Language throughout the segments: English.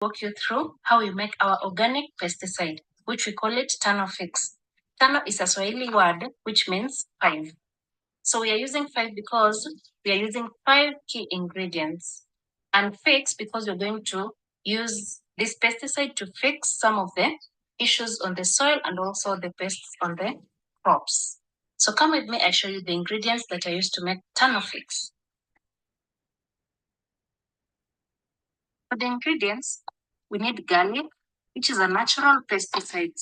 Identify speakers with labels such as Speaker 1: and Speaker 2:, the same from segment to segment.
Speaker 1: walk you through how we make our organic pesticide, which we call it Tano Fix. Tano is a Swahili word which means 5. So we are using 5 because we are using 5 key ingredients. And fix because we're going to use this pesticide to fix some of the issues on the soil and also the pests on the crops. So come with me, I show you the ingredients that I used to make Tano Fix. For the ingredients, we need garlic, which is a natural pesticide.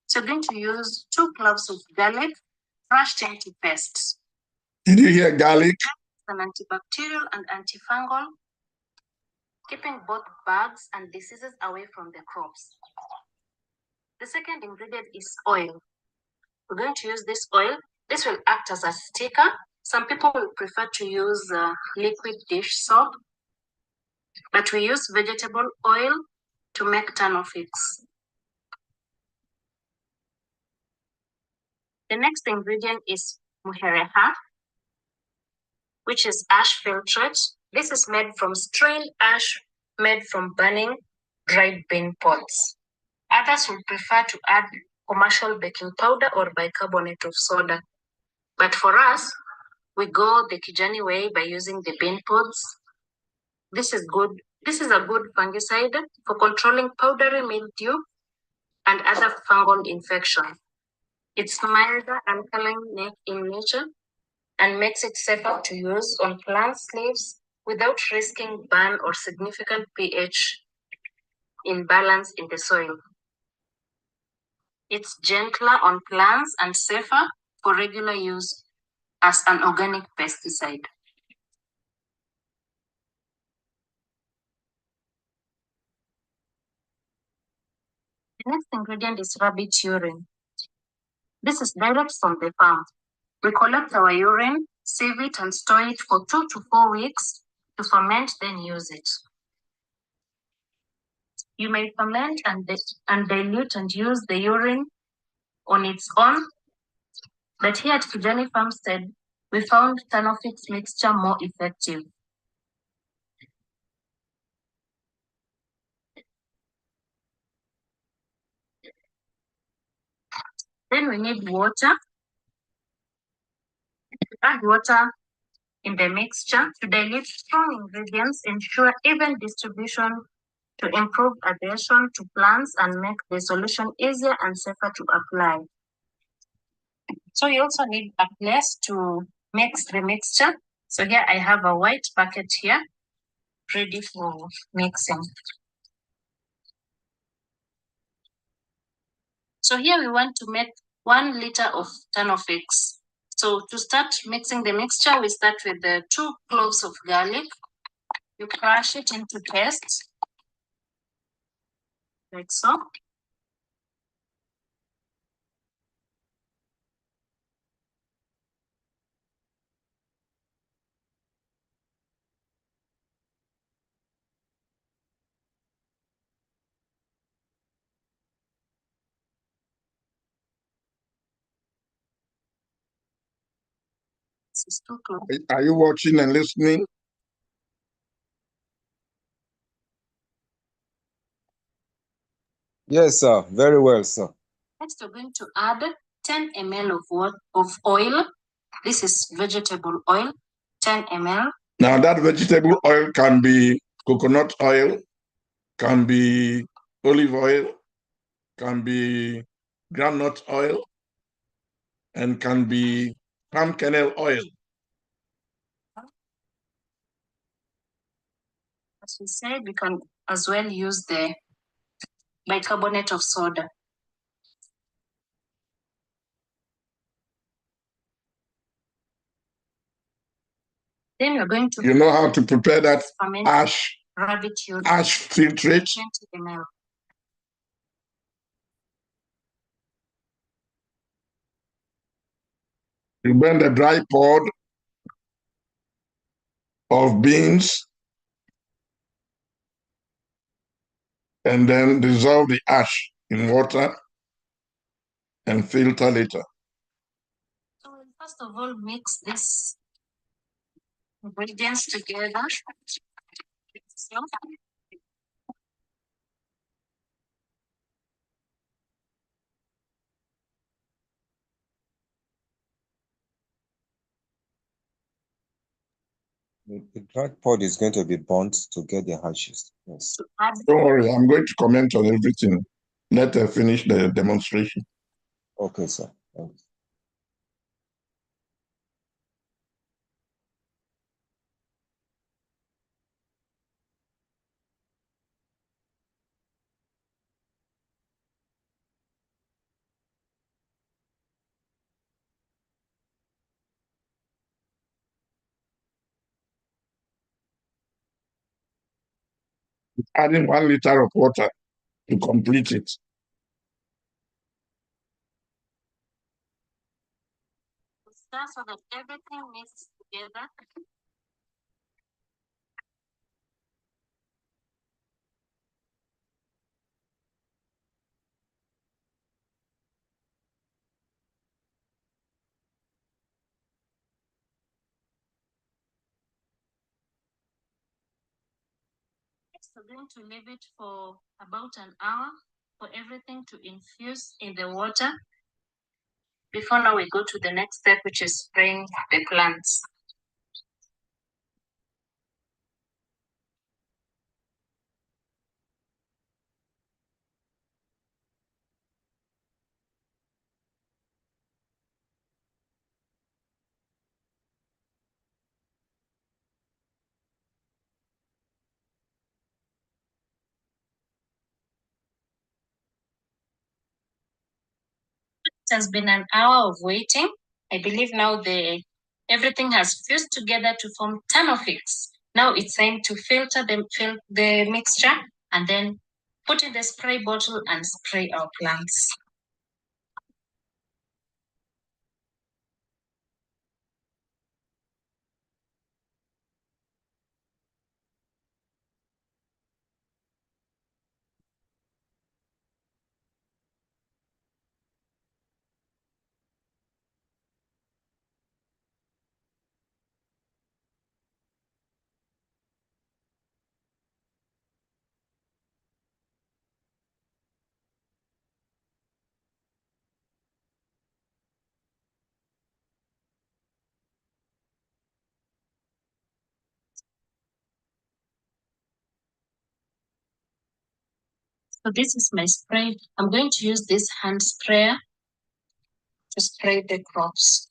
Speaker 1: So we're going to use 2 cloves of garlic crushed into paste.
Speaker 2: Did you hear garlic?
Speaker 1: It's an antibacterial and antifungal, keeping both bugs and diseases away from the crops. The second ingredient is oil. We're going to use this oil. This will act as a sticker. Some people will prefer to use liquid dish soap, but we use vegetable oil to make Tano Fix. The next ingredient is muhereha, which is ash filtrate. This is made from strained ash made from burning dried bean pods. Others will prefer to add commercial baking powder or bicarbonate of soda. But for us, we go the Kijani way by using the bean pods. This is good. This is a good fungicide for controlling powdery mildew and other fungal infections. It's milder alkaline in nature and makes it safer to use on plants' leaves without risking burn or significant pH imbalance in the soil. It's gentler on plants and safer for regular use as an organic pesticide. The next ingredient is rabbit urine. This is direct from the farm. We collect our urine, save it, and store it for 2 to 4 weeks to ferment, then use it. You may ferment and dilute and use the urine on its own, but here at Kijani Farmstead, we found Tano Fix mixture more effective. Then we need water. Add water in the mixture to dilute strong ingredients, ensure even distribution to improve adhesion to plants and make the solution easier and safer to apply. So you also need a place to mix the mixture. So here I have a white bucket here, ready for mixing. So here we want to make 1 liter of Tano Fix. So to start mixing the mixture, we start with the 2 cloves of garlic. You crush it into paste, like so. This is 2 cloves.
Speaker 2: Are you watching and listening?
Speaker 3: Yes, sir. Very well, sir.
Speaker 1: Next, we're going to add 10 ml of oil. This is vegetable oil, 10 ml.
Speaker 2: Now that vegetable oil can be coconut oil, can be olive oil, can be groundnut oil, and can be palm kernel oil.
Speaker 1: As we said, we can as well use the bicarbonate of soda. Then we're going to...
Speaker 2: You know how to prepare that ash filtrate?
Speaker 1: 20 ml.
Speaker 2: You burn the dry pod of beans and then dissolve the ash in water and filter later.
Speaker 1: So we'll first of all mix these ingredients together.
Speaker 3: The dried pod is going to be burnt to get the ashes. Yes.
Speaker 1: To add
Speaker 2: Don't worry, I'm going to comment on everything. Let her finish the demonstration.
Speaker 3: Okay, sir. Thanks.
Speaker 2: Adding 1 liter of water to complete it.
Speaker 1: stir so that everything mixes together. So we're going to leave it for about an hour for everything to infuse in the water. Before now we go to the next step, which is spraying the plants. It has been an hour of waiting. I believe now everything has fused together to form Thermofix. Now it's time to filter the mixture and then put in the spray bottle and spray our plants. So this is my spray. I'm going to use this hand sprayer to spray the crops.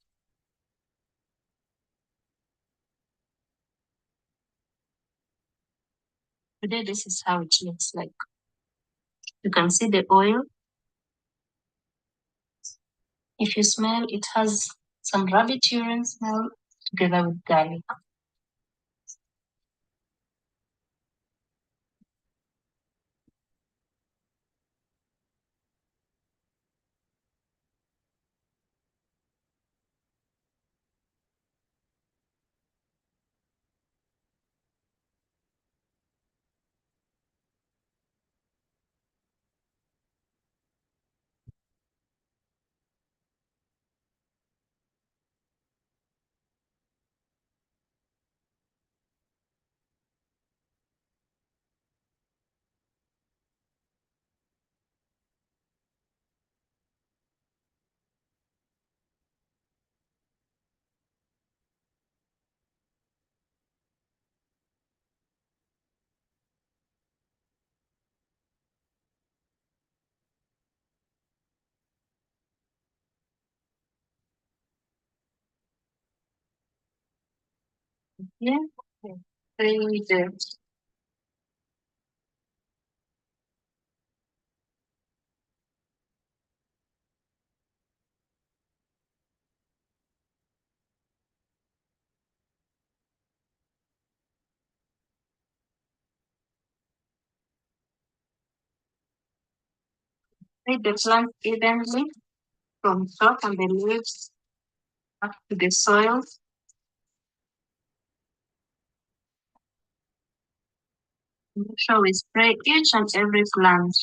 Speaker 1: Today, this is how it looks like. You can see the oil. If you smell, it has some rabbit urine smell together with garlic. Yeah. Very good. Spread the plant evenly from top and the leaves up to the soil. Make sure we spray each and every plant.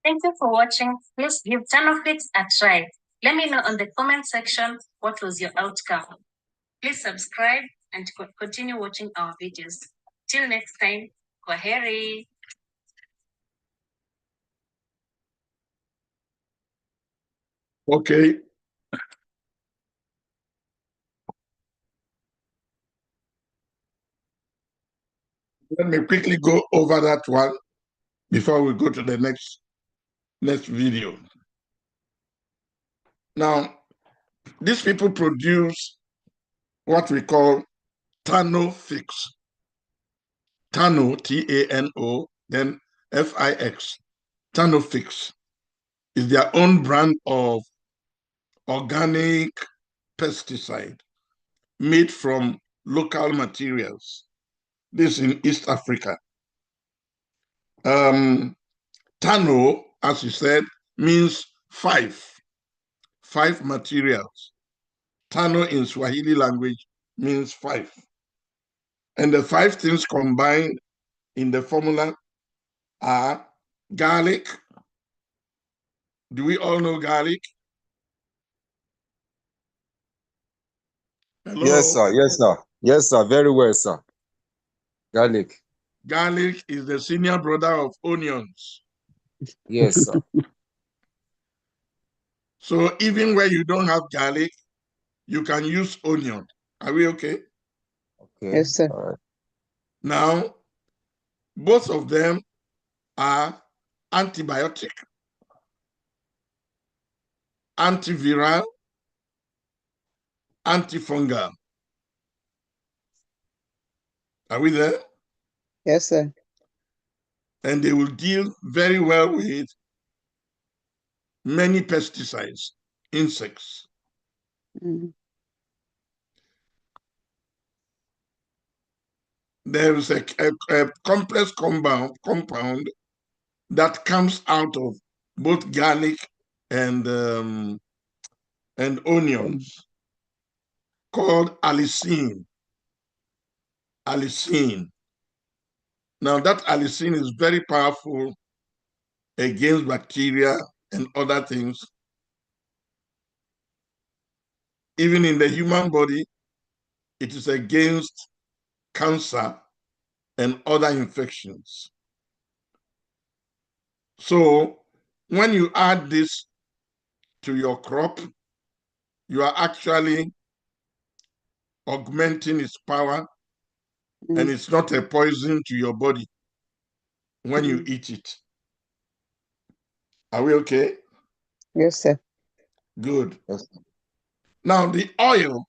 Speaker 1: Thank you for watching. Please give Tanofix a try. Let me know on the comment section what was your outcome. Please subscribe and continue watching our videos. Till next time, kwaheri.
Speaker 2: Okay. Let me quickly go over that one before we go to the next video. Now, these people produce what we call Tanofix. Tano, T-A-N-O, then F-I-X. Tanofix is their own brand of organic pesticide made from local materials. This in East Africa. Tano, as you said, means five materials. Tano in Swahili language means five. And the five things combined in the formula are garlic. Do we all know garlic? Hello?
Speaker 3: Yes, sir. Yes, sir. Yes, sir. Very well, sir. Garlic.
Speaker 2: Garlic is the senior brother of onions.
Speaker 3: Yes, sir.
Speaker 2: So even where you don't have garlic, you can use onion. Are we okay?
Speaker 3: Okay.
Speaker 4: Yes, sir.
Speaker 3: All right.
Speaker 2: Now, both of them are antibiotic, antiviral, antifungal. Are we there?
Speaker 4: Yes, sir.
Speaker 2: And they will deal very well with many pesticides, insects.
Speaker 4: Mm.
Speaker 2: There is a complex compound that comes out of both garlic and onions called allicin. Allicin. Now that allicin is very powerful against bacteria and other things. Even in the human body, it is against cancer and other infections. So when you add this to your crop, you are actually augmenting its power, and it's not a poison to your body when you eat it. Are we okay?
Speaker 4: Yes, sir.
Speaker 2: Good.
Speaker 3: Yes.
Speaker 2: Now the oil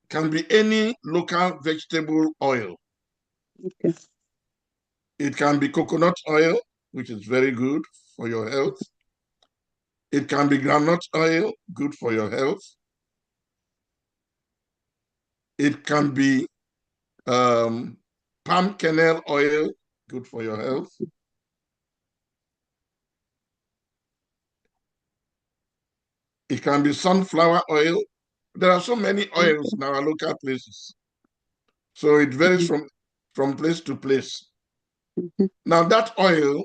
Speaker 2: can be any local vegetable oil.
Speaker 4: Okay.
Speaker 2: It can be coconut oil, which is very good for your health. It can be groundnut oil, good for your health. It can be palm kernel oil, good for your health. It can be sunflower oil. There are so many oils in our local places. So it varies from place to place. Now that oil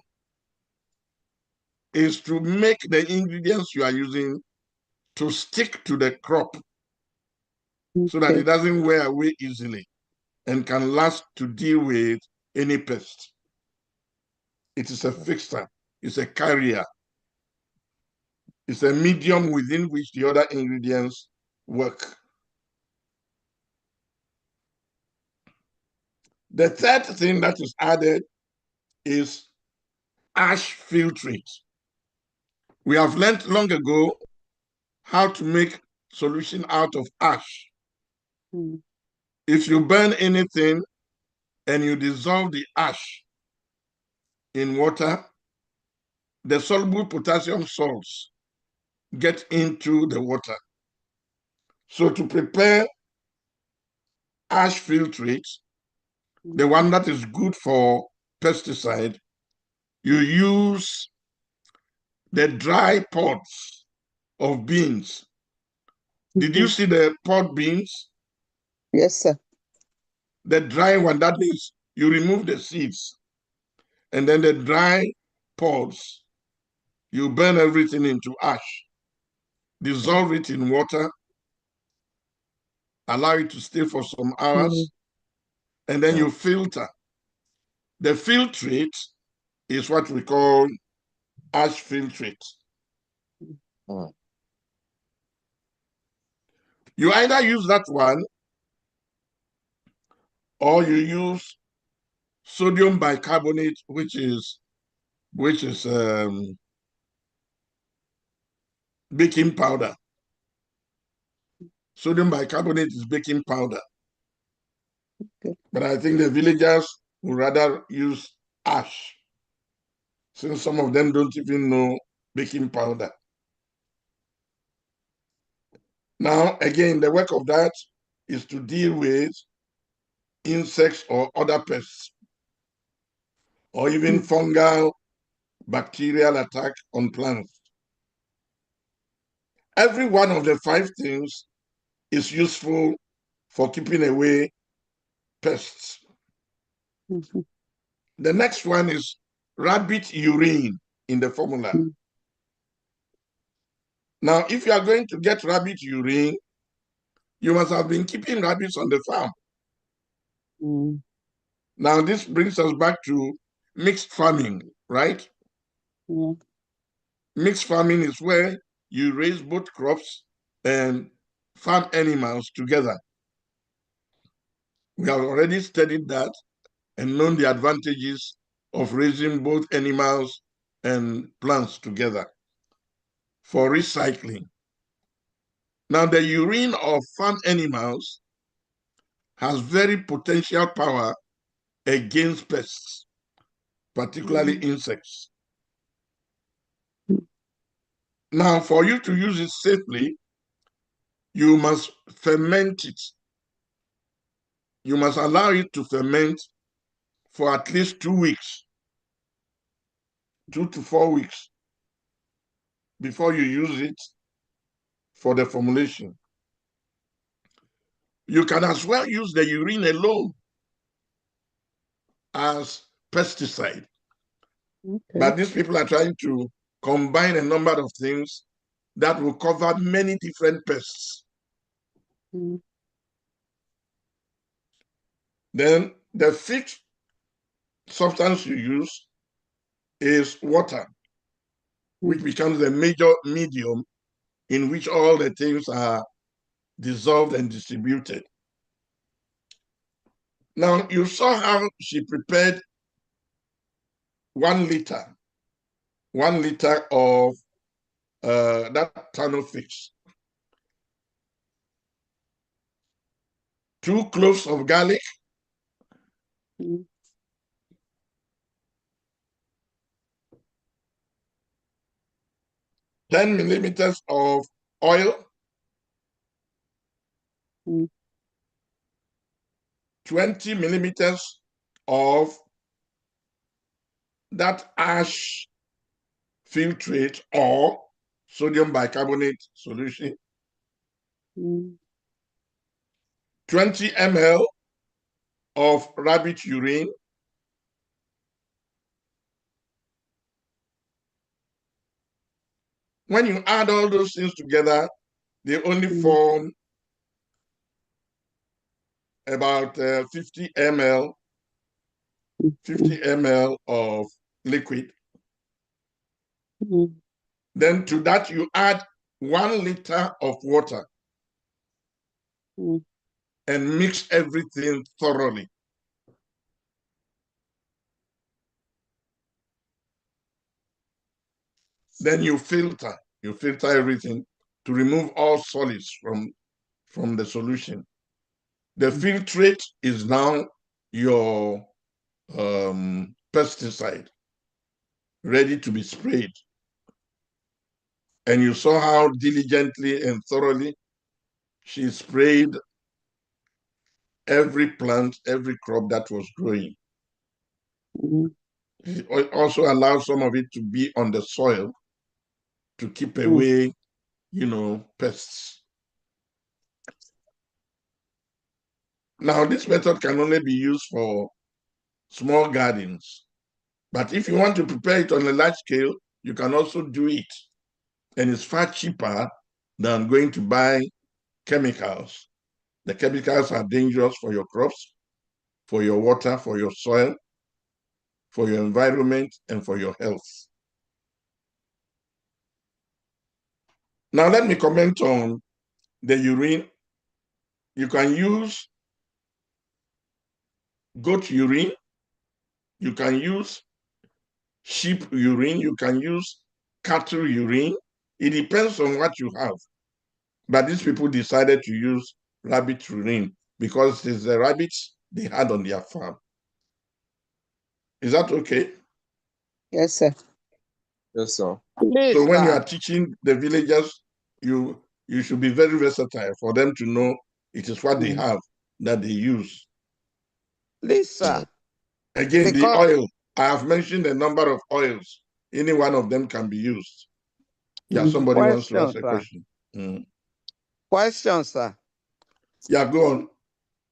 Speaker 2: is to make the ingredients you are using to stick to the crop so that it doesn't wear away easily and can last to deal with any pest. It is a fixer, it's a carrier. It's a medium within which the other ingredients work. The third thing that is added is ash filtrate. We have learned long ago how to make solution out of ash. If you burn anything and you dissolve the ash in water, the soluble potassium salts get into the water. So to prepare ash filtrate, the one that is good for pesticide, you use the dry pods of beans. Did you see the pod beans?
Speaker 4: Yes, sir.
Speaker 2: The dry one, that means you remove the seeds. And then the dry pods, you burn everything into ash, dissolve it in water, allow it to stay for some hours, and then you filter. The filtrate is what we call ash filtrate. You either use that one or you use sodium bicarbonate, which is baking powder. Sodium bicarbonate is baking powder.
Speaker 4: Okay.
Speaker 2: But I think the villagers would rather use ash, since some of them don't even know baking powder. Now, again, the work of that is to deal with insects or other pests, or even fungal, bacterial attack on plants. Every one of the 5 things is useful for keeping away pests. The next one is rabbit urine in the formula. Now, if you are going to get rabbit urine, you must have been keeping rabbits on the farm. Now, this brings us back to mixed farming, right? Mixed farming is where you raise both crops and farm animals together. We have already studied that and known the advantages of raising both animals and plants together for recycling. Now, the urine of farm animals has very potential power against pests, particularly insects. Now, for you to use it safely, you must ferment it. You must allow it to ferment for at least 2 weeks, 2 to 4 weeks, before you use it for the formulation. You can as well use the urine alone as pesticide. But these people are trying to combine a number of things that will cover many different pests. Then the 5th substance you use is water, which becomes the major medium in which all the things are dissolved and distributed. Now, you saw how she prepared 1 liter of that tano fix. 2 cloves of garlic, 10 millimeters of oil, 20 millimeters of that ash filtrate or sodium bicarbonate solution, 20 ml of rabbit urine, when you add all those things together, they only form about 50 ml of liquid. Then to that, you add 1 liter of water and mix everything thoroughly. Then you filter everything to remove all solids from the solution. The filtrate is now your pesticide ready to be sprayed. And you saw how diligently and thoroughly she sprayed every plant, every crop that was growing. It also allowed some of it to be on the soil to keep away, pests. Now, this method can only be used for small gardens. But if you want to prepare it on a large scale, you can also do it. And it's far cheaper than going to buy chemicals. The chemicals are dangerous for your crops, for your water, for your soil, for your environment, and for your health. Now let me comment on the urine. You can use goat urine, you can use sheep urine, you can use cattle urine. It depends on what you have. But these people decided to use rabbit urine because it's the rabbits they had on their farm. Is that okay?
Speaker 4: Yes, sir.
Speaker 3: Yes, sir.
Speaker 4: Please,
Speaker 2: So when you
Speaker 4: sir.
Speaker 2: are teaching the villagers, you should be very versatile for them to know it is what they have that they use.
Speaker 4: Please, sir.
Speaker 2: Again, the
Speaker 4: Because
Speaker 2: oil, I have mentioned a number of oils. Any one of them can be used. Yeah, somebody wants to
Speaker 4: question,
Speaker 2: ask a
Speaker 4: sir.
Speaker 2: question.
Speaker 4: Question, sir.
Speaker 2: Yeah, go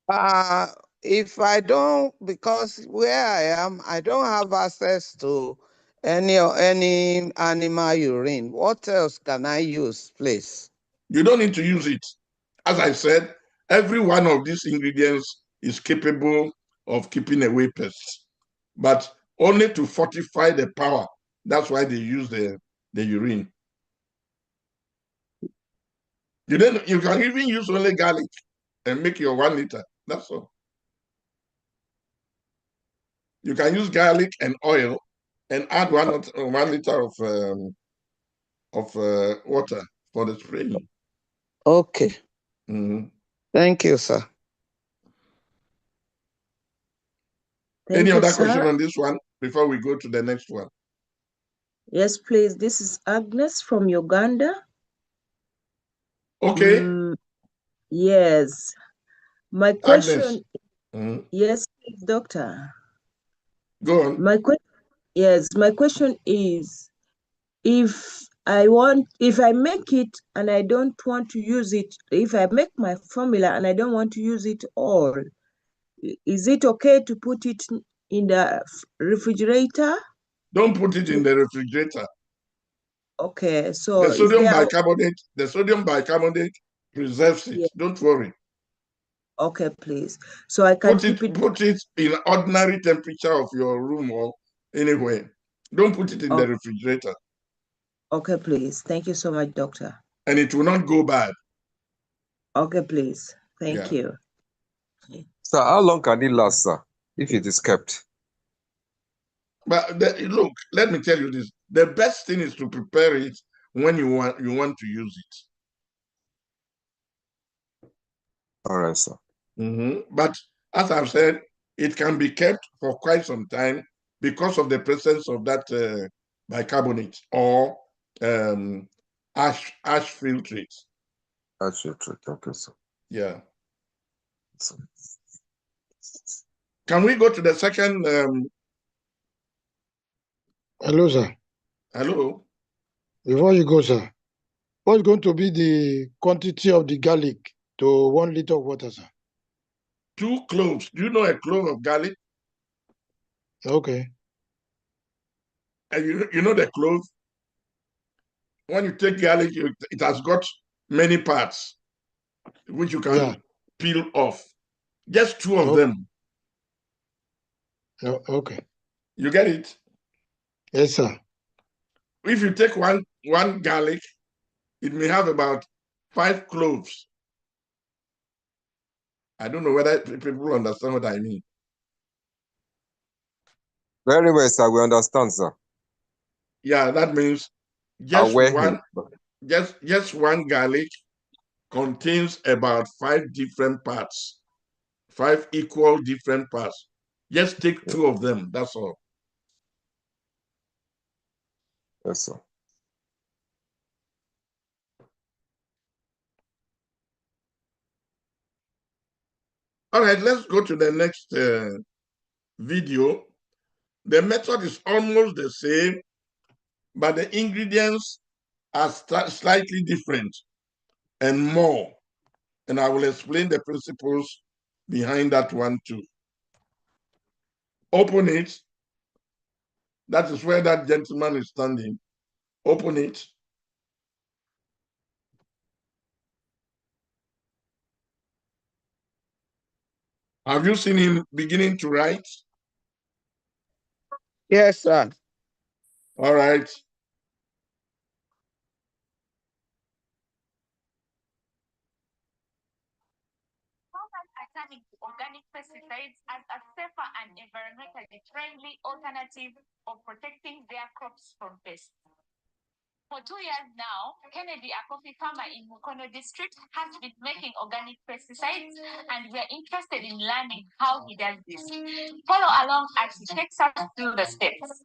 Speaker 2: on.
Speaker 4: If I don't, because where I am, I don't have access to any animal urine. What else can I use, please?
Speaker 2: You don't need to use it. As I said, every one of these ingredients is capable of keeping away pests, but only to fortify the power. That's why they use the urine. You can even use only garlic and make your 1 liter. That's all. You can use garlic and oil and add 1 liter of water for the spraying.
Speaker 4: Okay.
Speaker 2: Mm-hmm.
Speaker 4: Thank you, sir.
Speaker 2: Any
Speaker 5: Thank you,
Speaker 2: other question
Speaker 5: sir.
Speaker 2: on this one before we go to the next one?
Speaker 5: Yes, please. This is Agnes from Uganda.
Speaker 2: Okay.
Speaker 5: Yes. My
Speaker 2: Agnes.
Speaker 5: question,
Speaker 2: Mm-hmm.
Speaker 5: yes, please, doctor.
Speaker 2: Go on.
Speaker 5: My question is, if I make it and I don't want to use it, if I make my formula and I don't want to use it all, is it okay to put it in the refrigerator?
Speaker 2: Don't put it in the refrigerator.
Speaker 5: Okay, so
Speaker 2: The
Speaker 5: is
Speaker 2: sodium bicarbonate preserves it.
Speaker 5: Yeah.
Speaker 2: Don't worry.
Speaker 5: Okay, please. So I can keep it.
Speaker 2: Put it in ordinary temperature of your room or anywhere. Don't put it in the refrigerator.
Speaker 5: Okay, please. Thank you so much, doctor.
Speaker 2: And it will not go bad.
Speaker 5: Okay, please. Thank you.
Speaker 3: Sir, how long can it last, sir, if it is kept?
Speaker 2: But look, let me tell you this. The best thing is to prepare it when you want to use it.
Speaker 3: All right, sir.
Speaker 2: But as I've said, it can be kept for quite some time because of the presence of that bicarbonate or ash filtrate.
Speaker 3: Ash filtrate, okay, sir.
Speaker 2: Yeah. Can we go to the second?
Speaker 6: Hello, sir.
Speaker 2: Hello.
Speaker 6: Before you go, sir, what's going to be the quantity of the garlic to 1 liter of water, sir?
Speaker 2: 2 cloves. Do you know a clove of garlic?
Speaker 6: Okay.
Speaker 2: And you know the clove? When you take garlic, it has got many parts, which you can peel off. Just 2 of them.
Speaker 6: Okay.
Speaker 2: You get it?
Speaker 6: Yes, sir.
Speaker 2: If you take one garlic, it may have about 5 cloves. I don't know whether people understand what I mean.
Speaker 3: Very well, sir. We understand, sir.
Speaker 2: Yeah, that means just one garlic contains about 5 different parts, 5 equal different parts. Just take 2 of them. That's all.
Speaker 3: Yes, sir.
Speaker 2: All right, let's go to the next video. The method is almost the same, but the ingredients are slightly different and more. And I will explain the principles behind that one too. Open it. That is where that gentleman is standing. Open it. Have you seen him beginning to write?
Speaker 4: Yes, sir.
Speaker 2: All right.
Speaker 1: Turning to organic pesticides as a safer and environmentally friendly alternative of protecting their crops from pests. For 2 years now, Kennedy, a coffee farmer in Mukono district, has been making organic pesticides, and we are interested in learning how he does this. Follow along as he takes us through the steps.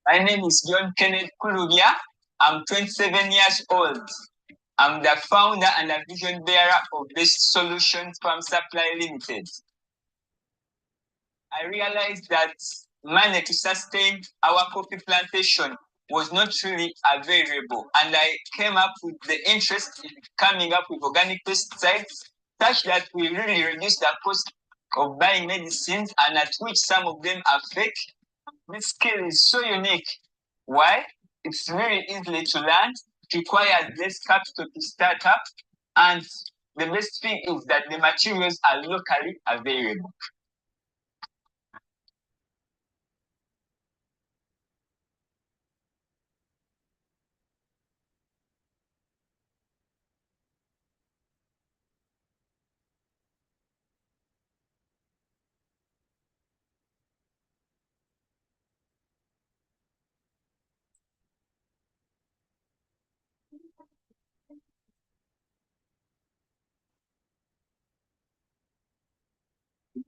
Speaker 7: My name is John Kenneth Kulubia. I'm 27 years old. I'm the founder and the vision bearer of Best Solutions Farm Supply Limited. I realized that money to sustain our coffee plantation was not really available, and I came up with the interest in coming up with organic pesticides such that we really reduce the cost of buying medicines, and at which some of them are fake. This skill is so unique. Why? It's very easy to learn, it requires less capital to start up, and the best thing is that the materials are locally available.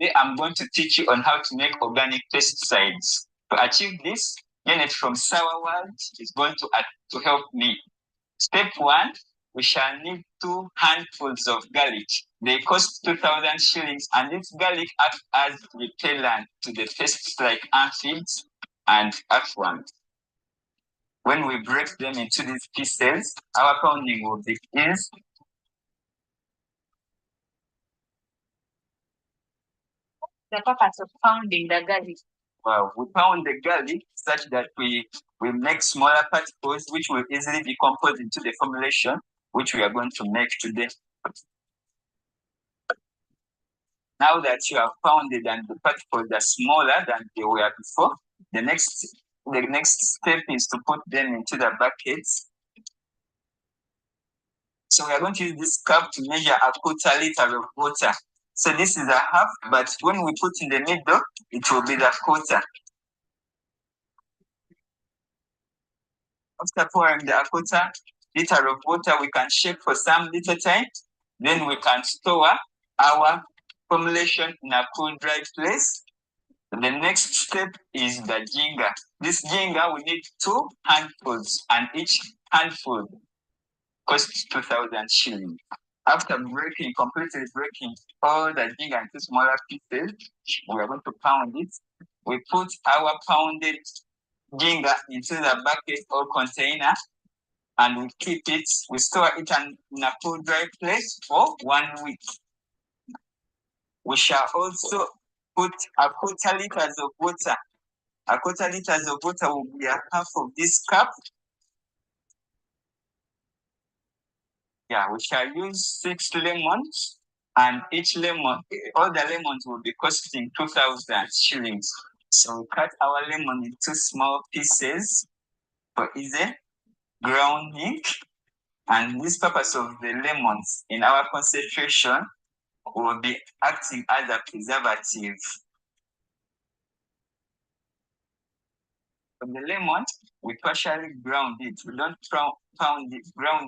Speaker 7: Today, I'm going to teach you on how to make organic pesticides. To achieve this, Janet from Sour World is going to help me. Step 1, we shall need 2 handfuls of garlic. They cost 2,000 shillings, and this garlic acts as repellent to the pests like aphids and earthworms. When we break them into these pieces, our pounding will be easy.
Speaker 1: The purpose of pounding the garlic.
Speaker 7: Well, we pound the garlic such that we make smaller particles which will easily decompose into the formulation which we are going to make today. Now that you have pounded and the particles are smaller than they were before, the next step is to put them into the buckets. So we are going to use this cup to measure a quarter liter of water. So this is a half, but when we put in the middle, it will be the quarter. After pouring the quarter liter of water, we can shake for some little time. Then we can store our formulation in a cool, dry place. The next step is the jinga. This jinga, we need 2 handfuls, and each handful costs 2,000 shillings. After completely breaking all the jinga into smaller pieces, we are going to pound it. We put our pounded jinga into the bucket or container, and we keep it. We store it in a cool, dry place for 1 week. We shall also put a quarter liters of water. A quarter liters of water will be a half of this cup. Yeah, we shall use 6 lemons, and each lemon, all the lemons will be costing 2,000 shillings. So we cut our lemon into small pieces for easy grounding. And this purpose of the lemons in our concentration will be acting as a preservative. For the lemon, we partially ground it. We don't ground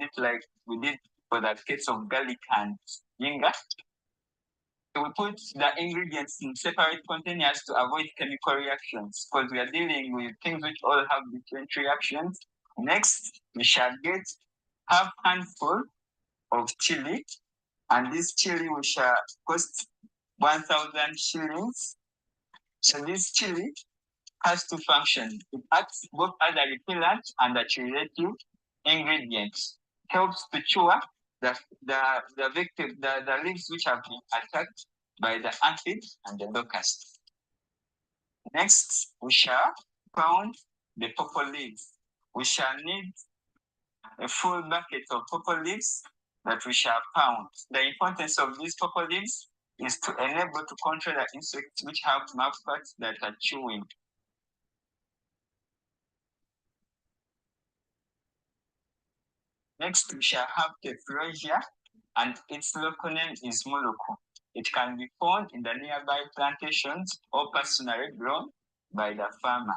Speaker 7: it like we did for the case of garlic and ginger. So we put the ingredients in separate containers to avoid chemical reactions, because we are dealing with things which all have different reactions. Next, we shall get half handful of chili, and this chili will shall cost 1,000 shillings. So this chili has two functions. It acts both as a repellent and a curative ingredient. Helps to cure the leaves which have been attacked by the aphid and the locust. Next, we shall pound the purple leaves. We shall need a full bucket of purple leaves that we shall pound. The importance of these purple leaves is to enable to control the insects which have mouthparts that are chewing. Next, we shall have tephrosia, and its local name is muluku. It can be found in the nearby plantations or personally grown by the farmer.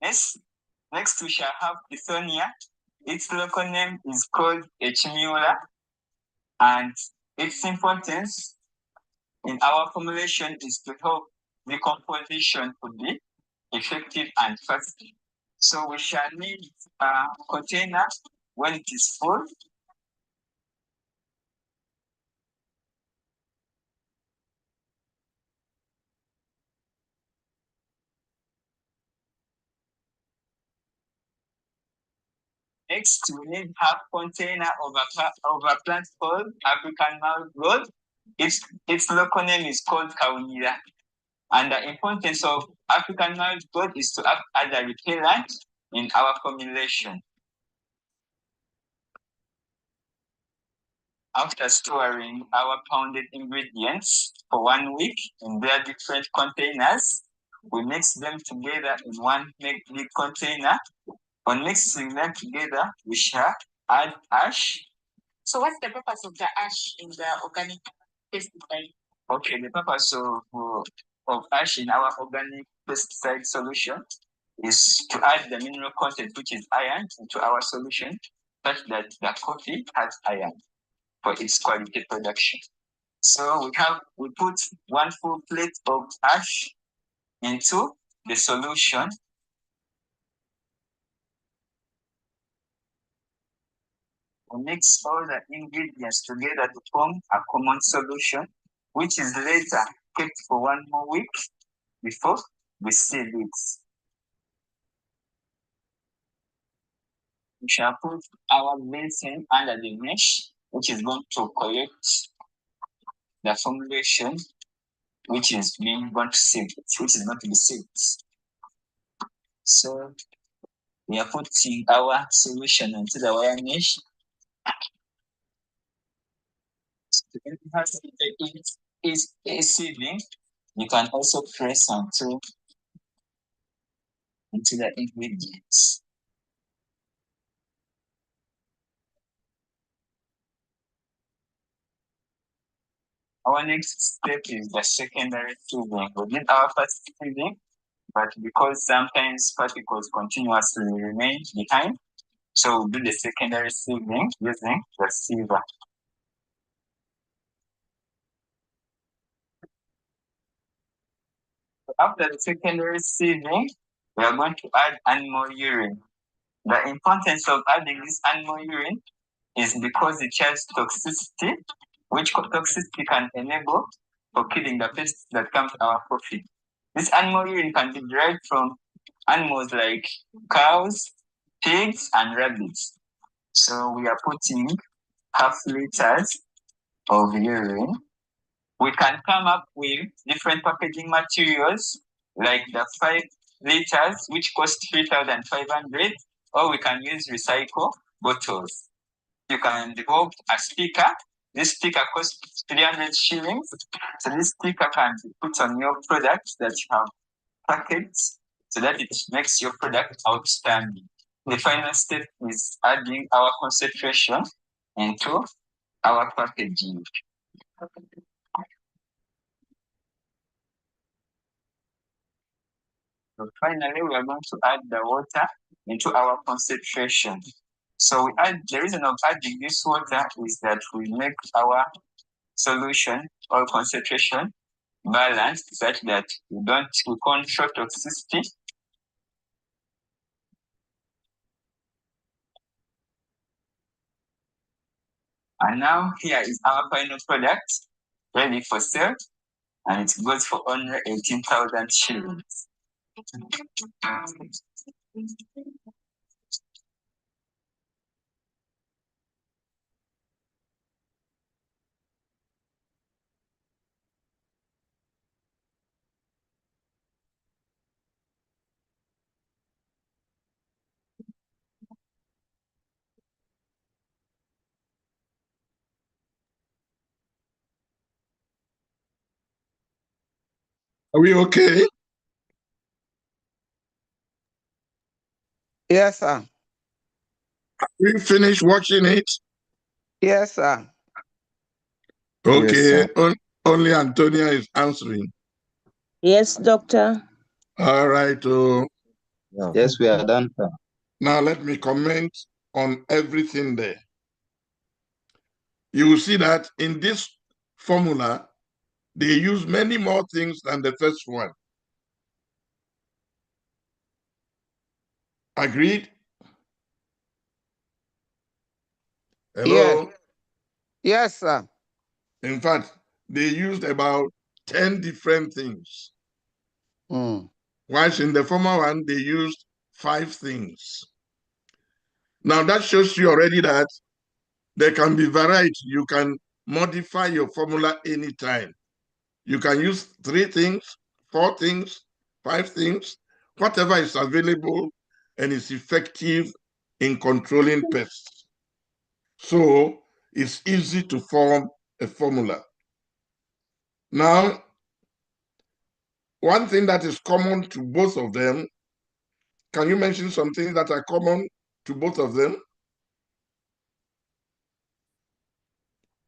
Speaker 7: Next we shall have Tithonia. Its local name is called Echimula, and its importance in our formulation is to help decomposition to be effective and fast. So we shall need a container when it is full. Next, we need half container of a plant called African marigold. Its local name is called Kaunira. And the importance of African marigold is to act as a repellent in our formulation. After storing our pounded ingredients for 1 week in their different containers, we mix them together in one big container. On mixing them together, we shall add ash.
Speaker 1: So what's the purpose of the ash in the organic pesticide?
Speaker 7: Okay, the purpose of ash in our organic pesticide solution is to add the mineral content, which is iron, into our solution, such that the coffee has iron for its quality production. So we put 1 full plate of ash into the solution. We mix all the ingredients together to form a common solution, which is later kept for 1 more week before we seal it. We shall put our basin under the mesh, which is going to collect the formulation, which is going to be sealed. So we are putting our solution into the wire mesh. Is sieving. You can also press into the ingredients. Our next step is the secondary sieving. We did our first sieving, but because sometimes particles continuously remain behind, so we do the secondary sieving using the sieve. After the secondary sieving, we are going to add animal urine. The importance of adding this animal urine is because it has toxicity, which toxicity can enable for killing the pests that come to our coffee. This animal urine can be derived from animals like cows, pigs, and rabbits. So we are putting half liters of urine. We can come up with different packaging materials like the 5 liters, which cost 3,500, or we can use recycle bottles. You can develop a sticker. This sticker costs 300 shillings. So this sticker can be put on your product that you have packaged so that it makes your product outstanding. The final step is adding our concentration into our packaging. So finally, we are going to add the water into our concentration. So the reason of adding this water is that we make our solution or concentration balanced such that we can't show toxicity. And now here is our final product ready for sale, and it goes for only 18,000 shillings.
Speaker 2: Are we okay?
Speaker 4: Yes, sir.
Speaker 2: We finished watching it?
Speaker 4: Yes, sir.
Speaker 2: Okay,
Speaker 3: Yes,
Speaker 2: only Antonia is answering.
Speaker 5: Yes, doctor.
Speaker 2: All right.
Speaker 3: yeah.
Speaker 8: Yes, we are done, sir.
Speaker 2: Now let me comment on everything there. You will see that in this formula, they use many more things than the first one. Agreed? Hello?
Speaker 4: Yes. Yes, sir.
Speaker 2: In fact, they used about 10 different things. Whilst in the former one, they used 5 things. Now that shows you already that there can be variety. You can modify your formula anytime. You can use 3 things, 4 things, 5 things, whatever is available and is effective in controlling pests. So it's easy to form a formula. Now, one thing that is common to both of them, can you mention some things that are common to both of them?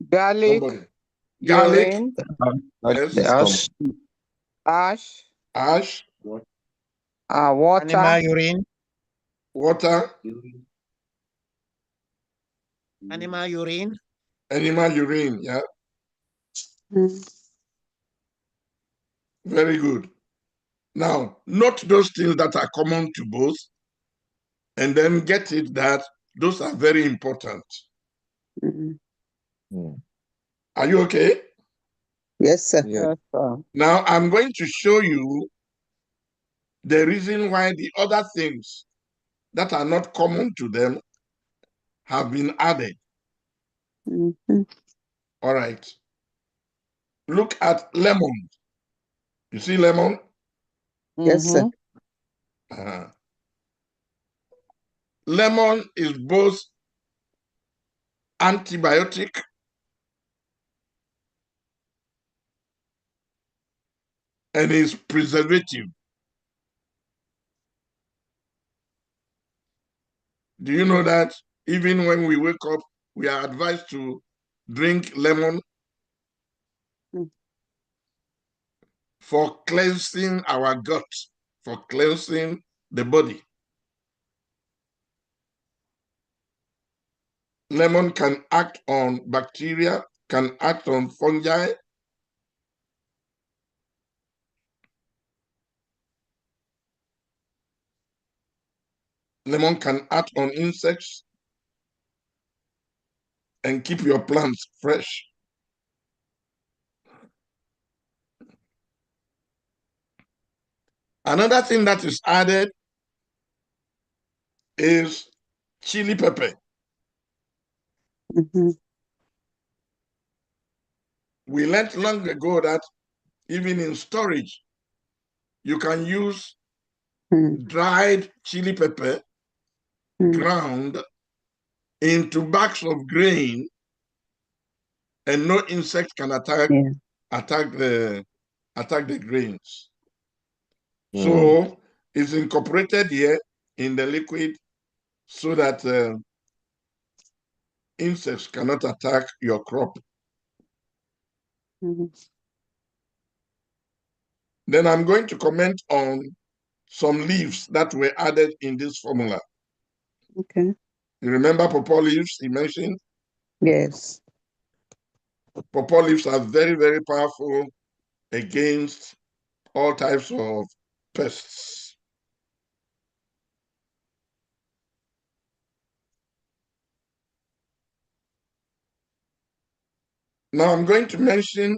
Speaker 4: Garlic,
Speaker 2: Somebody. Garlic,
Speaker 4: urine,
Speaker 2: yes.
Speaker 8: The ash,
Speaker 4: ash,
Speaker 2: Ash,
Speaker 4: water,
Speaker 9: Animal urine.
Speaker 2: water,
Speaker 9: Animal urine.
Speaker 2: animal urine, yeah.
Speaker 10: Mm.
Speaker 2: Very good. Now, note those things that are common to both, and then get it that those are very important.
Speaker 10: Mm.
Speaker 2: Are you okay?
Speaker 10: Yes, sir.
Speaker 3: Yeah.
Speaker 4: yes, sir.
Speaker 2: Now, I'm going to show you the reason why the other things that are not common to them have been added.
Speaker 10: Mhm.
Speaker 2: All right. Look at lemon. You see lemon?
Speaker 10: Yes, sir.
Speaker 2: Uh, lemon is both antibiotic and is preservative. Do you know that even when we wake up, we are advised to drink lemon
Speaker 10: Mm.
Speaker 2: for cleansing our gut, for cleansing the body? Lemon can act on bacteria, can act on fungi. Lemon can act on insects and keep your plants fresh. Another thing that is added is chili pepper.
Speaker 10: Mhm.
Speaker 2: We learned long ago that even in storage, you can use
Speaker 10: Mm.
Speaker 2: dried chili pepper
Speaker 10: Mm.
Speaker 2: ground into bags of grain, and no insect can attack
Speaker 10: Yeah.
Speaker 2: the grains. So it's incorporated here in the liquid so that insects cannot attack your crop.
Speaker 10: Mhm.
Speaker 2: Then I'm going to comment on some leaves that were added in this formula.
Speaker 10: Okay.
Speaker 2: You remember pawpaw leaves he mentioned?
Speaker 10: Yes.
Speaker 2: Pawpaw leaves are very, very powerful against all types of pests. Now I'm going to mention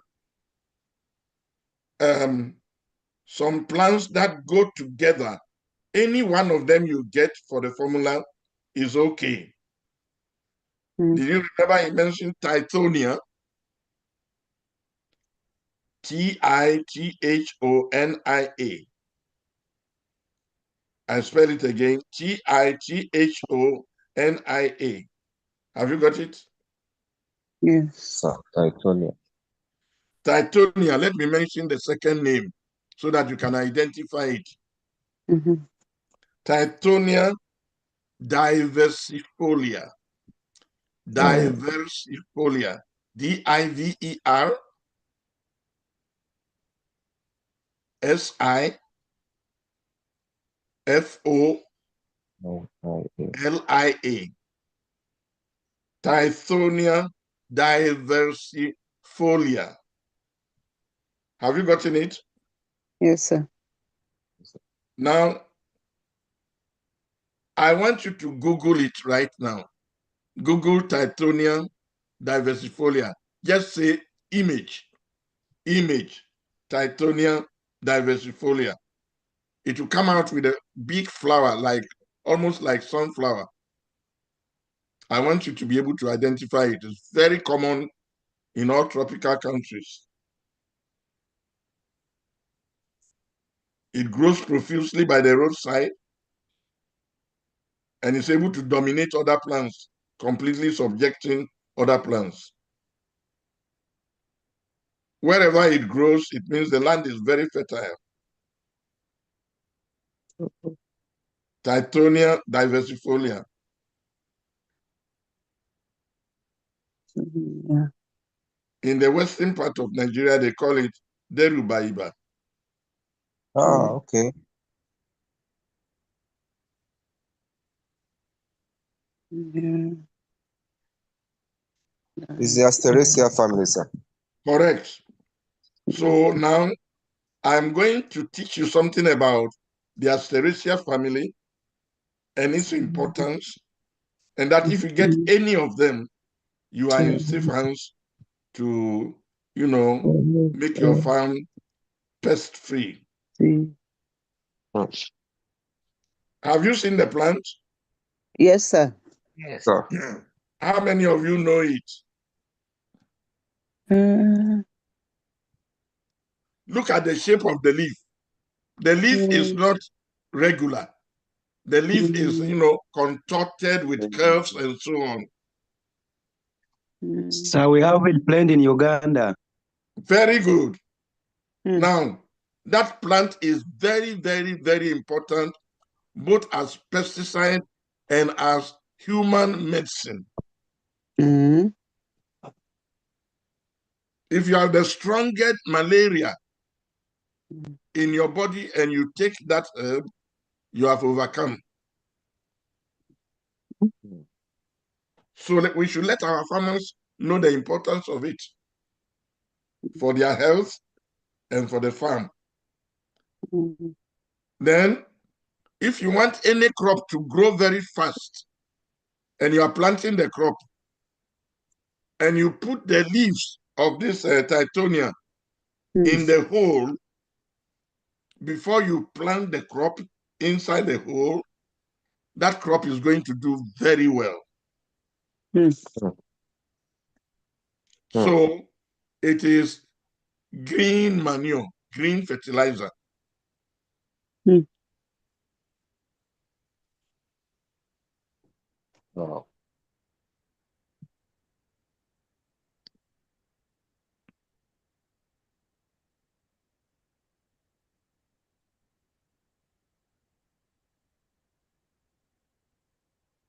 Speaker 2: some plants that go together. Any one of them you get for the formula is okay. Did you remember I mentioned Tithonia? Tithonia. I spell it again, Tithonia. Have you got it?
Speaker 10: Yes.
Speaker 3: Sir, Tithonia.
Speaker 2: Tithonia, let me mention the second name so that you can identify it. Tithonia diversifolia. Diversifolia. Diversifolia. Tithonia diversifolia. Have you gotten it?
Speaker 10: Yes, sir.
Speaker 2: Now, I want you to Google it right now. Google Tithonia diversifolia. Just say image, Tithonia diversifolia. It will come out with a big flower, almost like sunflower. I want you to be able to identify it. It's very common in all tropical countries. It grows profusely by the roadside and is able to dominate other plants, completely subjecting other plants. Wherever it grows, it means the land is very fertile. Tithonia diversifolia.
Speaker 10: Yeah.
Speaker 2: In the western part of Nigeria, they call it derubaiba.
Speaker 3: Ah, okay.
Speaker 10: Yeah.
Speaker 3: It's the Asteraceae family, sir.
Speaker 2: Correct. So now I'm going to teach you something about the Asteraceae family and its importance, and that if you get any of them, you are in safe hands to, make your farm pest-free. Have you seen the plant?
Speaker 10: Yes, sir.
Speaker 9: Yes.
Speaker 3: Sir.
Speaker 2: How many of you know it? Look at the shape of the leaf. The leaf is not regular. The leaf is, contorted with curves and so on.
Speaker 8: So we have it planted in Uganda.
Speaker 2: Very good. Now, that plant is very, very, very important, both as pesticide and as human medicine. If you have the strongest malaria in your body and you take that herb, you have overcome. So we should let our farmers know the importance of it for their health and for the farm. Then, if you want any crop to grow very fast and you are planting the crop and you put the leaves of this Tithonia in the hole before you plant the crop inside the hole, that crop is going to do very well. So it is green manure, green fertilizer.
Speaker 3: Wow.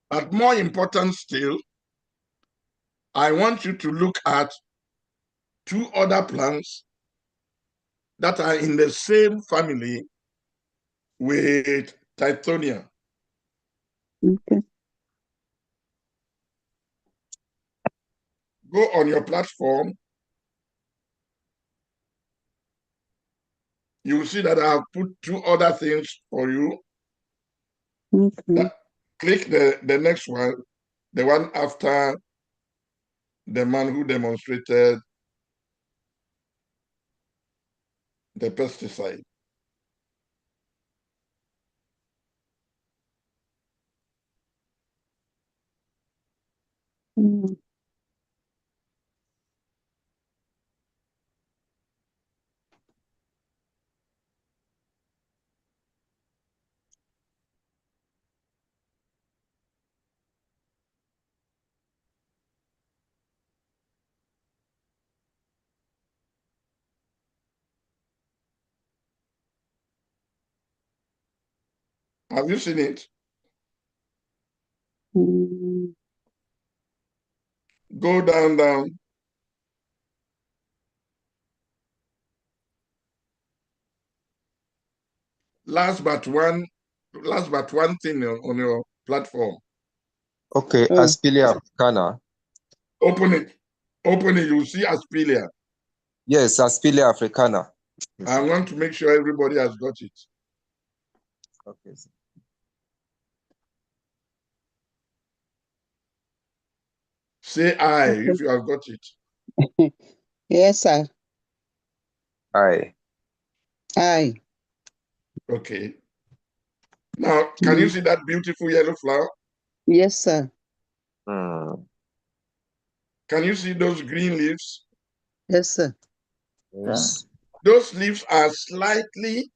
Speaker 2: But more important still, I want you to look at two other plants that are in the same family with Tithonia.
Speaker 10: Okay.
Speaker 2: Go on your platform you will see that I have put two other things for you.
Speaker 10: Okay.
Speaker 2: Click the next one, the one after the man who demonstrated the pesticide.
Speaker 10: Mm.
Speaker 2: Have you seen it?
Speaker 10: Mm.
Speaker 2: Go down. Last but one thing on your platform.
Speaker 3: Okay,
Speaker 10: Oh.
Speaker 3: Aspilia africana.
Speaker 2: Open it, you see Aspelia.
Speaker 3: Yes, Aspilia africana.
Speaker 2: I want to make sure everybody has got it.
Speaker 3: Okay, sir.
Speaker 2: Say I
Speaker 10: Okay.
Speaker 2: if you have got it.
Speaker 10: Yes, sir.
Speaker 3: Aye.
Speaker 10: Aye.
Speaker 2: Okay. Now, can you see that beautiful yellow flower?
Speaker 10: Yes, sir.
Speaker 3: Mm.
Speaker 2: Can you see those green leaves?
Speaker 10: Yes, sir.
Speaker 3: Yes.
Speaker 2: Those leaves are slightly,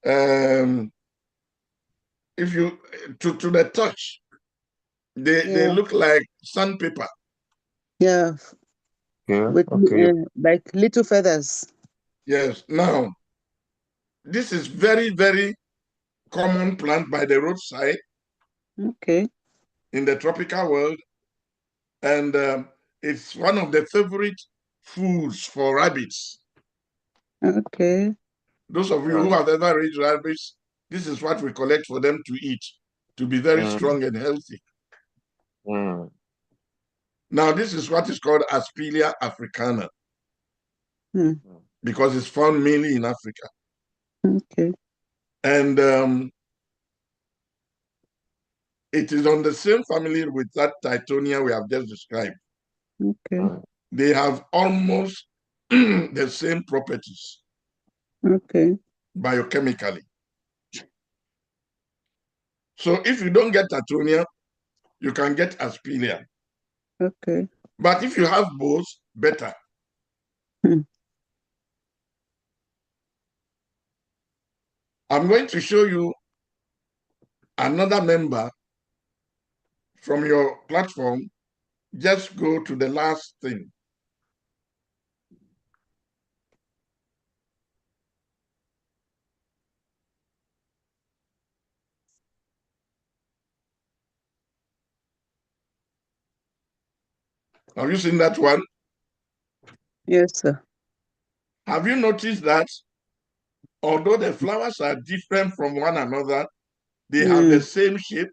Speaker 2: if you to the touch, they
Speaker 10: Yeah.
Speaker 2: look like sandpaper.
Speaker 10: Yeah.
Speaker 3: Okay.
Speaker 10: With
Speaker 3: Okay.
Speaker 10: like little feathers.
Speaker 2: Yes. Now, this is very, very common plant by the roadside
Speaker 10: Okay.
Speaker 2: in the tropical world, and it's one of the favorite foods for rabbits.
Speaker 10: Okay.
Speaker 2: Those of you who have ever raised rabbits, this is what we collect for them to eat, to be very strong and healthy.
Speaker 3: Mm.
Speaker 2: Now, this is what is called Aspelia africana,
Speaker 10: Mm.
Speaker 2: because it's found mainly in Africa.
Speaker 10: Okay.
Speaker 2: And it is on the same family with that Titonia we have just described.
Speaker 10: Okay.
Speaker 2: They have almost the same properties
Speaker 10: Okay.
Speaker 2: biochemically. So if you don't get Titonia, you can get Aspelia.
Speaker 10: Okay.
Speaker 2: But if you have both, better.
Speaker 10: Mm.
Speaker 2: I'm going to show you another member from your platform. Just go to the last thing. Have you seen that one?
Speaker 10: Yes, sir.
Speaker 2: Have you noticed that although the flowers are different from one another, they have the same shape?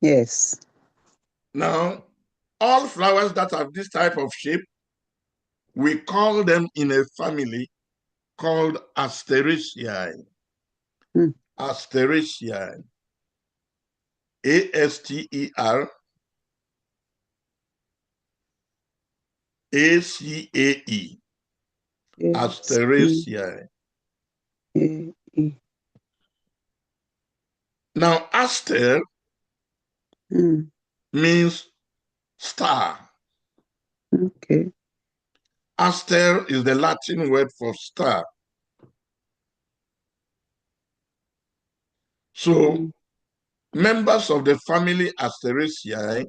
Speaker 10: Yes.
Speaker 2: Now, all flowers that have this type of shape, we call them in a family called Asteraceae.
Speaker 10: Mm.
Speaker 2: Asteraceae. Asteraceae. Asteraceae.
Speaker 10: A-E.
Speaker 2: Now, aster means star.
Speaker 10: Okay.
Speaker 2: Aster is the Latin word for star. So, members of the family Asteraceae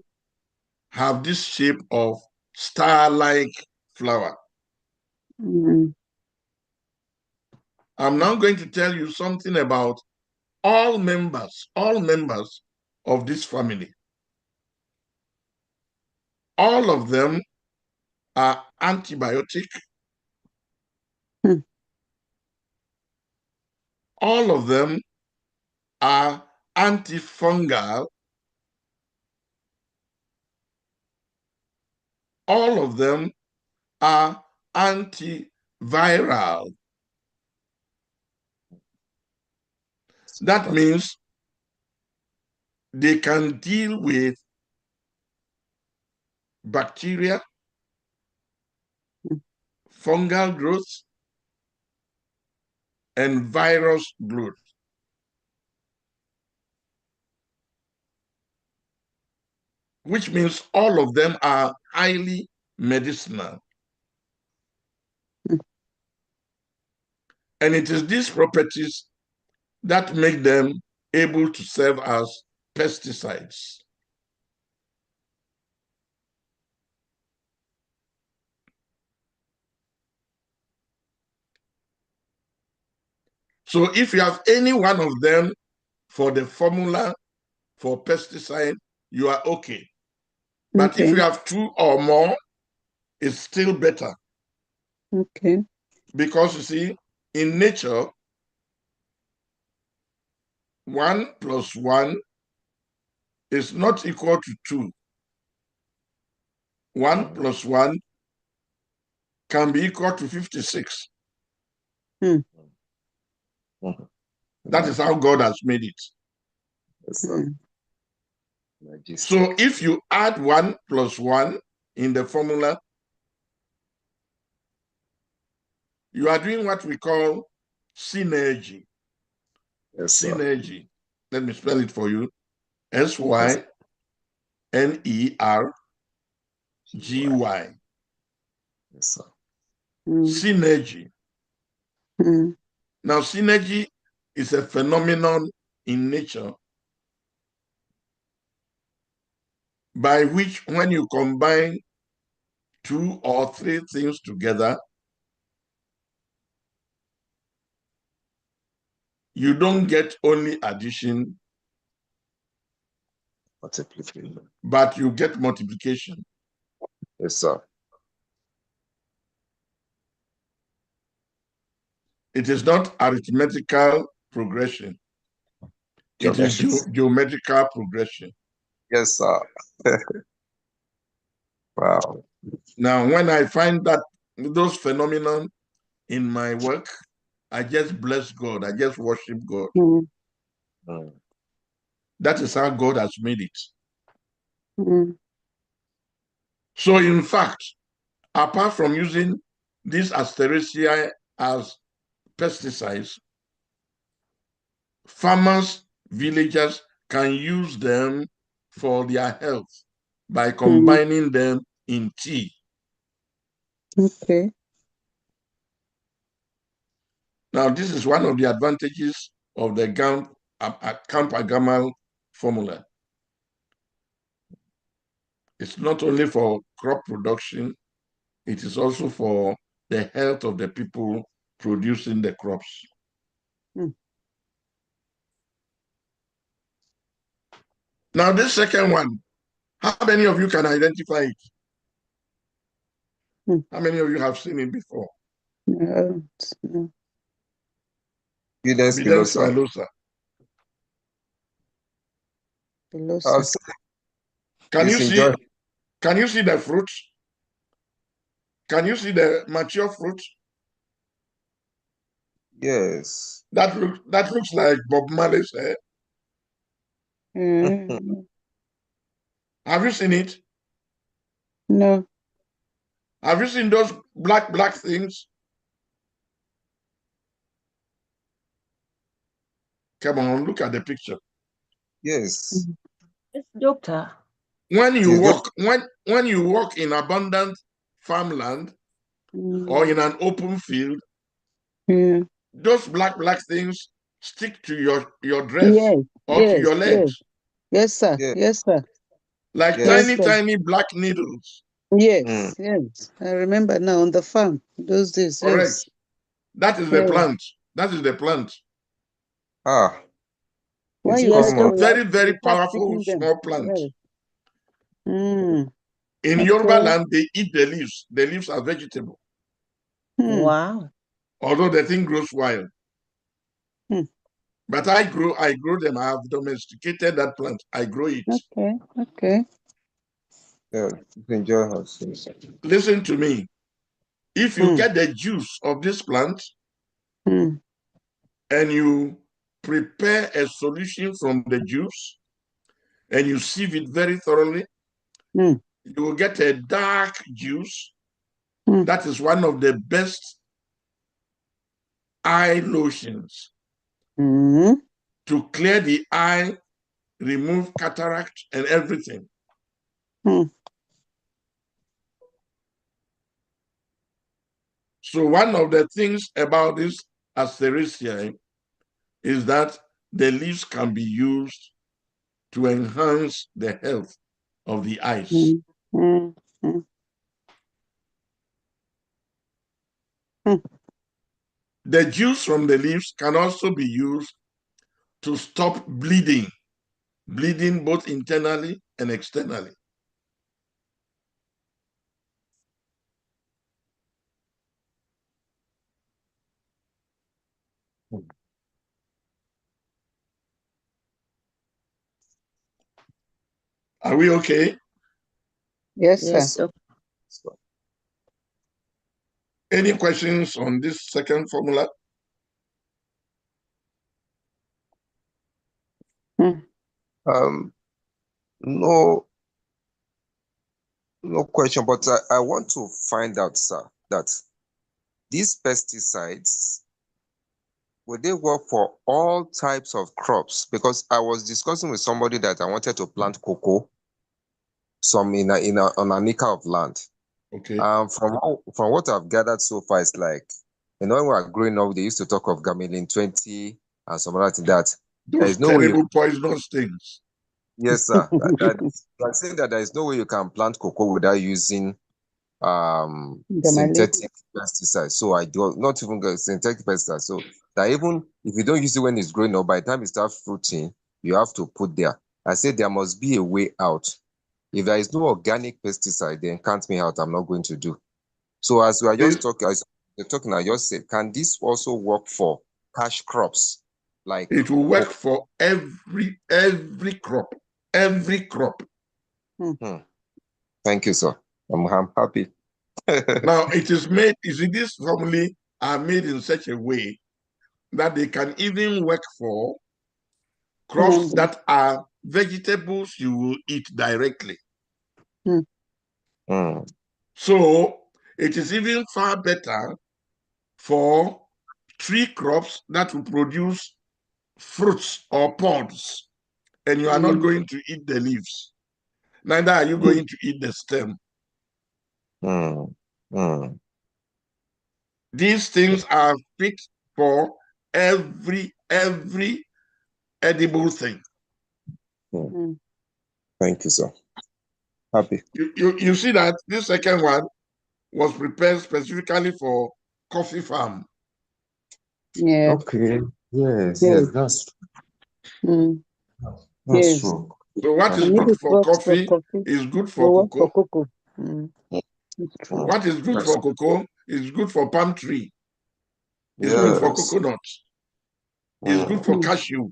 Speaker 2: have this shape of star-like flower. I'm now going to tell you something about all members of this family. All of them are antibiotic. All of them are antifungal. All of them are anti-bacterial. viral. That means they can deal with bacteria, fungal growth, and virus growth. Which means all of them are highly medicinal. And it is these properties that make them able to serve as pesticides. So if you have any one of them for the formula for pesticide, you are okay. But if you have two or more, it's still better.
Speaker 10: Okay.
Speaker 2: Because you see, in nature, 1 + 1 is not equal to 2. 1 + 1 can be equal to 56. That is how God has made it. So if you add 1 + 1 in the formula, you are doing what we call synergy. Synergy. Let me spell it for you. SYNERGY. Synergy. Now, synergy is a phenomenon in nature by which, when you combine 2 or 3 things together, you don't get only addition, but you get multiplication.
Speaker 3: Yes, sir.
Speaker 2: It is not arithmetical progression. It is geometrical progression.
Speaker 3: Yes, sir. Wow.
Speaker 2: Now, when I find that those phenomena in my work, I just bless God. I just worship God. That is how God has made it. So, in fact, apart from using these Asteraceae as pesticides, farmers, villagers can use them for their health by combining them in tea.
Speaker 10: Okay.
Speaker 2: Now, this is one of the advantages of the CAMP-AGGAMMAL formula. It's not only for crop production, it is also for the health of the people producing the crops. Now, this second one, how many of you can identify it? How many of you have seen it before?
Speaker 10: No.
Speaker 2: Pilosa. Can you see? Can you see the fruit? Can you see the mature fruit?
Speaker 3: Yes.
Speaker 2: That looks like Bob Marley's hair. Have you seen it?
Speaker 10: No.
Speaker 2: Have you seen those black things? Come on, look at the picture.
Speaker 3: Yes.
Speaker 5: Yes, doctor.
Speaker 2: When you walk in abundant farmland or in an open field, those black things stick to your dress or to your legs.
Speaker 10: Yes, sir. Yes, sir.
Speaker 2: Like tiny black needles.
Speaker 10: Yes, yes. I remember now on the farm those days.
Speaker 2: Correct.
Speaker 10: Yes.
Speaker 2: That is the plant. That is the plant.
Speaker 10: Well,
Speaker 2: It's a very powerful small plant.
Speaker 10: Yes.
Speaker 2: In Yoruba land, they eat the leaves. The leaves are vegetable.
Speaker 5: Wow.
Speaker 2: Although the thing grows wild. But I grow them. I have domesticated that plant. I grow it.
Speaker 10: Okay.
Speaker 3: Yeah, enjoy her.
Speaker 2: Listen to me. If you get the juice of this plant and you prepare a solution from the juice and you sieve it very thoroughly, you will get a dark juice. That is one of the best eye lotions to clear the eye, remove cataract and everything. So one of the things about this Asteraceae is that the leaves can be used to enhance the health of the eyes. The juice from the leaves can also be used to stop bleeding both internally and externally. Are we okay?
Speaker 10: Yes,
Speaker 5: Yes,
Speaker 10: sir.
Speaker 5: Doctor.
Speaker 2: Any questions on this second formula?
Speaker 3: No, no question, but I want to find out, sir, that these pesticides, will they work for all types of crops? Because I was discussing with somebody that I wanted to plant cocoa, some on an acre of land.
Speaker 2: Okay.
Speaker 3: From what I've gathered so far, it's like, when we were growing up, they used to talk of gamelin 20 and some other thing that there is
Speaker 2: Those
Speaker 3: no way.
Speaker 2: terrible poisonous things.
Speaker 3: Yes, sir. I'm saying that there is no way you can plant cocoa without using synthetic pesticides. So I do not even get synthetic pesticides. So that even if you don't use it when it's growing up, by the time it starts fruiting, you have to put there. I said there must be a way out. If there is no organic pesticide, then count me out. I'm not going to do. So as we are just talking, I just said, can this also work for cash crops? Like
Speaker 2: it will work for every crop. Every crop.
Speaker 3: Thank you, sir. I'm happy.
Speaker 2: Now it is made, you see, these formulae are made in such a way that they can even work for crops that are vegetables you will eat directly. So it is even far better for tree crops that will produce fruits or pods, and you are not going to eat the leaves. Neither are you going to eat the stem. These things are fit for every edible thing.
Speaker 3: Thank you, sir. Happy.
Speaker 2: You see that this second one was prepared specifically for coffee farm.
Speaker 10: Yeah.
Speaker 3: Okay. Yes, that's true. That's true.
Speaker 2: So what is good for coffee is good for cocoa. What is good for cocoa is good for palm tree. It's good for coconut. It's good for cashew.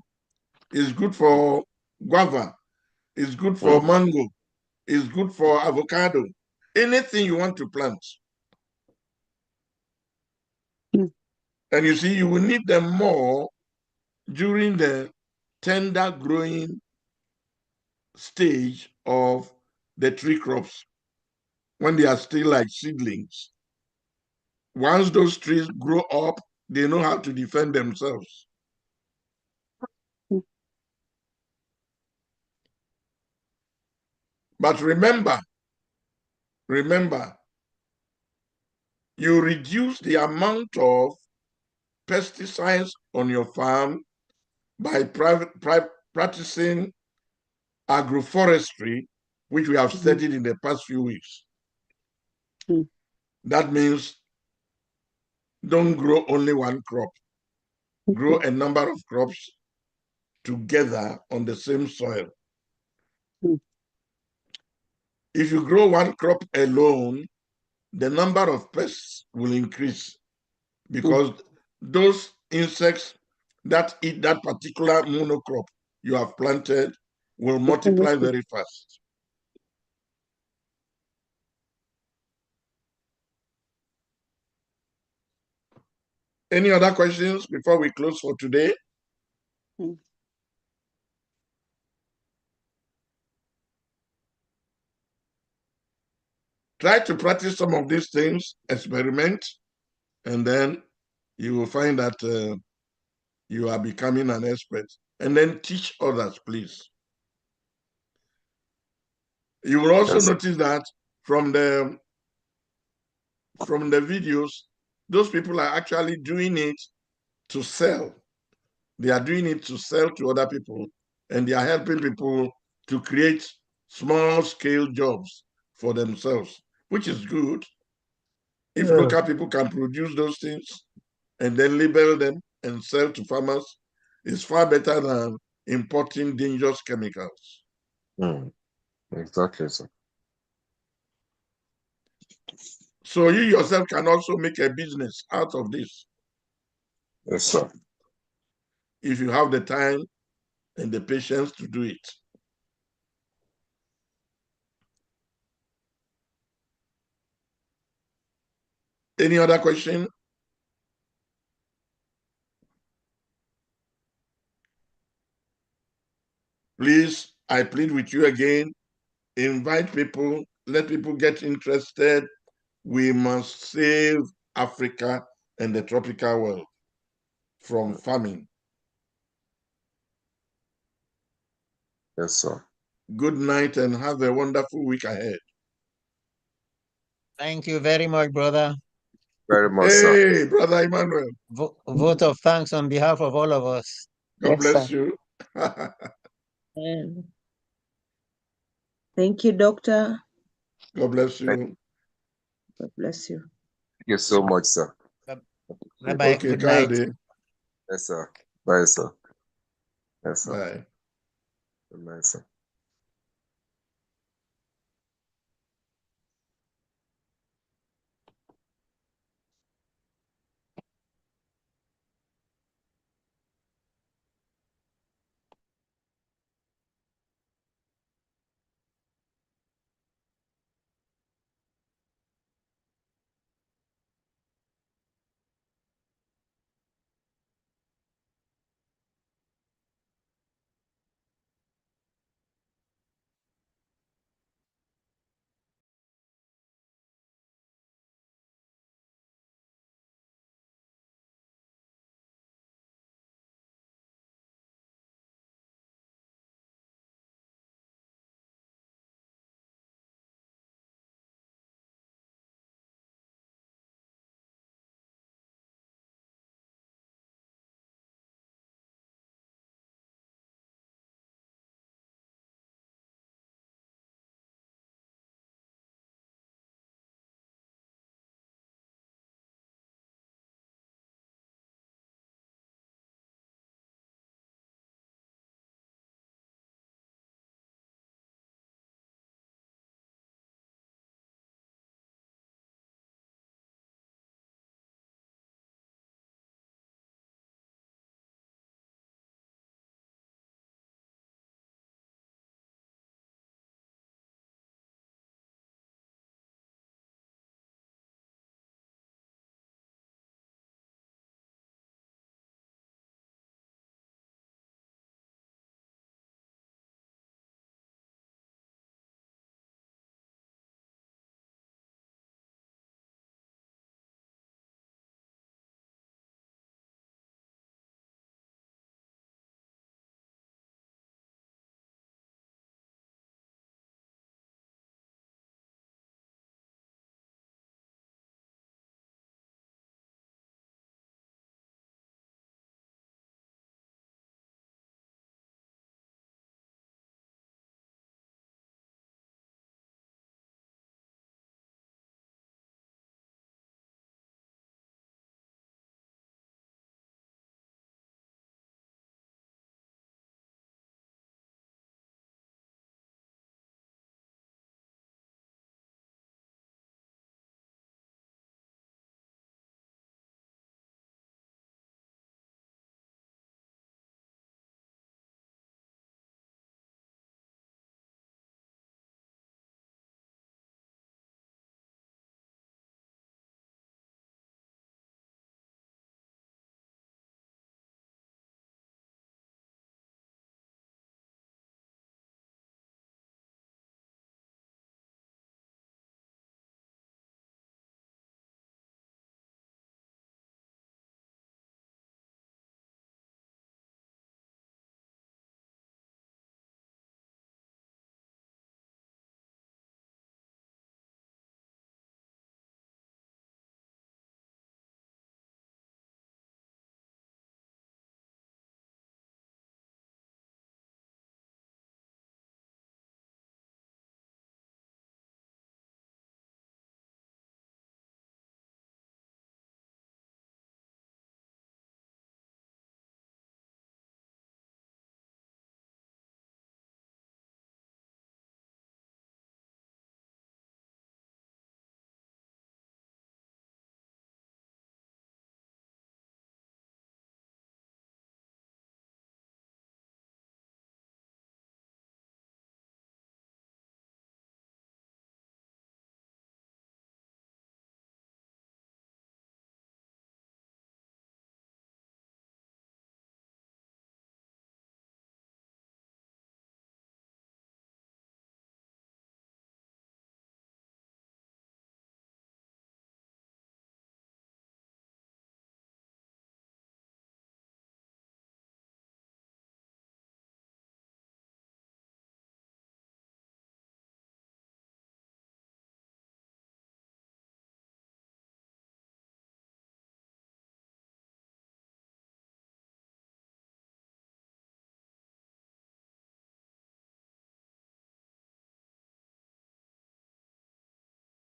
Speaker 2: It's good for guava. It's good for mango. It's good for avocado. Anything you want to plant. And you see, you will need them more during the tender growing stage of the tree crops, when they are still like seedlings. Once those trees grow up, they know how to defend themselves. But remember, you reduce the amount of pesticides on your farm by practicing agroforestry, which we have studied in the past few weeks. That means don't grow only one crop. Grow a number of crops together on the same soil. If you grow one crop alone, the number of pests will increase because those insects that eat that particular monocrop you have planted will multiply very fast. Any other questions before we close for today? Try to practice some of these things, experiment, and then you will find that you are becoming an expert. And then teach others, please. You will also notice that from the videos, those people are actually doing it to sell. They are doing it to sell to other people, and they are helping people to create small-scale jobs for themselves, which is good. If local people can produce those things and then label them and sell to farmers, it's far better than importing dangerous chemicals.
Speaker 3: Exactly, sir.
Speaker 2: So you yourself can also make a business out of this.
Speaker 3: Yes, sir.
Speaker 2: If you have the time and the patience to do it. Any other question? Please, I plead with you again, invite people, let people get interested. We must save Africa and the tropical world from famine.
Speaker 3: Yes, sir.
Speaker 2: Good night and have a wonderful week ahead.
Speaker 9: Thank you very much, brother.
Speaker 3: Very much,
Speaker 2: Hey,
Speaker 3: sir.
Speaker 2: Brother Emmanuel.
Speaker 9: Vote of thanks on behalf of all of us.
Speaker 2: God bless you.
Speaker 5: Thank you, doctor.
Speaker 2: God bless you.
Speaker 5: God bless you.
Speaker 3: Thank you so much, sir.
Speaker 9: Bye-bye.
Speaker 2: Okay,
Speaker 9: Good night.
Speaker 3: Yes, sir. Bye, sir. Yes, sir.
Speaker 2: Bye.
Speaker 3: Good night, sir.